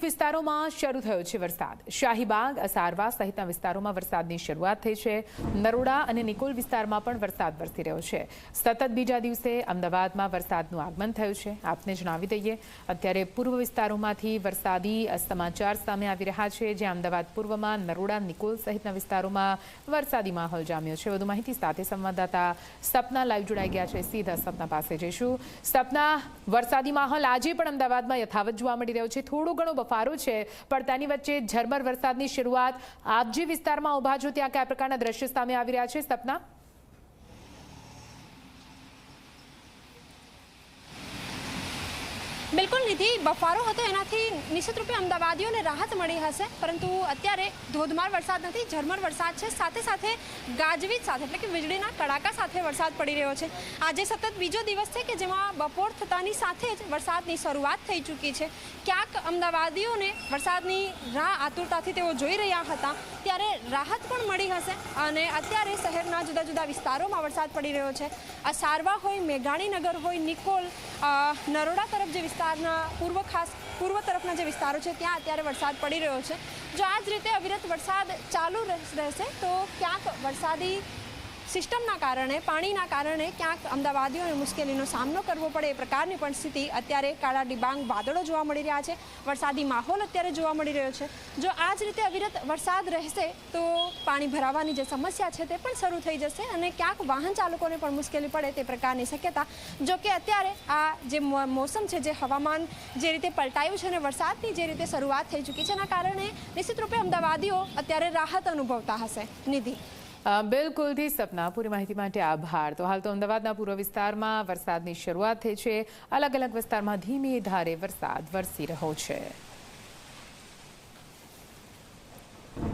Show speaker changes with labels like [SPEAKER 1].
[SPEAKER 1] વિસ્તારોમાં શરૂ થયો છે વરસાદ। શાહીબાગ, અસારવા સહિતના વિસ્તારોમાં વરસાદની શરૂઆત થઈ છે। નરોડા અને નિકોલ વિસ્તારમાં પણ વરસાદ વરસી રહ્યો છે। સતત બીજા દિવસે અમદાવાદમાં વરસાદનું આગમન થયું છે। આપને જણાવી દઈએ, અત્યારે પૂર્વ વિસ્તારોમાંથી વરસાદી સમાચાર સામે આવી રહ્યા છે, જ્યાં અમદાવાદ પૂર્વમાં નરોડા, નિકોલ સહિતના વિસ્તારોમાં વરસાદી માહોલ જામ્યો છે। વધુ માહિતી સાથે સંવાદદાતા સપના લાઈવ જોડાઈ ગયા છે। સીધા સપના પાસે જઈશું। સપના, વરસાદી માહોલ આજે પણ અમદાવાદમાં યથાવત જોવા મળી રહ્યો છે। થોડો ઘણો બફારો છે, પણ તેની વચ્ચે ઝરમર વરસાદની શરૂઆત। આપ જે વિસ્તારમાં ઉભા છો ત્યાં કયા પ્રકારના દ્રશ્ય સામે આવી રહ્યા છે, સપના?
[SPEAKER 2] બિલકુલ નિધિ, બફારો હતો એનાથી નિશ્ચિત રૂપે અમદાવાદીઓને રાહત મળી હશે, પરંતુ અત્યારે ધોધમાર વરસાદ નથી, ઝરમર વરસાદ છે। સાથે સાથે ગાજવીજ સાથે એટલે કે વીજળીના કડાકા સાથે વરસાદ પડી રહ્યો છે। આજે સતત બીજો દિવસ છે કે જેમાં બપોર થતાની સાથે જ વરસાદની શરૂઆત થઈ ચૂકી છે। ક્યાંક અમદાવાદીઓને વરસાદની રાહ આતુરતાથી તેઓ જોઈ રહ્યા હતા, ત્યારે રાહત પણ મળી હશે અને અત્યારે શહેરના જુદા જુદા વિસ્તારોમાં વરસાદ પડી રહ્યો છે। અસારવા હોય, મેઘાણીનગર હોય, નિકોલ, નરોડા તરફ જે વિસ્તારના પૂર્વ તરફના જે વિસ્તારો છે ત્યાં અત્યારે વરસાદ પડી રહ્યો છે। જો આ જ રીતે અવિરત વરસાદ ચાલુ રહેશે તો ક્યાંક વરસાદી સિસ્ટમના કારણે, પાણીના કારણે ક્યાંક અમદાવાદીઓને મુશ્કેલીનો સામનો કરવો પડે એ પ્રકારની પણ સ્થિતિ અત્યારે કાળા ડિબાંગ વાદળો જોવા મળી રહ્યા છે। વરસાદી માહોલ અત્યારે જોવા મળી રહ્યો છે। જો આ જ રીતે અવિરત વરસાદ રહેશે તો પાણી ભરાવાની જે સમસ્યા છે તે પણ શરૂ થઈ જશે અને ક્યાંક વાહન ચાલકોને પણ મુશ્કેલી પડે તે પ્રકારની શક્યતા। જો કે અત્યારે આ જે મોસમ છે, જે હવામાન જે રીતે પલટાયું છે અને વરસાદની જે રીતે શરૂઆત થઈ ચૂકી છે, એના કારણે નિશ્ચિત રૂપે અમદાવાદીઓ અત્યારે રાહત અનુભવતા હશે। નિધિ,
[SPEAKER 1] બિલકુલથી સપના, પૂરી માહિતી માટે આભાર। તો હાલ તો અમદાવાદના પૂર્વ વિસ્તારમાં વરસાદની શરૂઆત થઈ છે। અલગ અલગ વિસ્તારમાં ધીમી ધારે વરસાદ વરસી રહ્યો છે।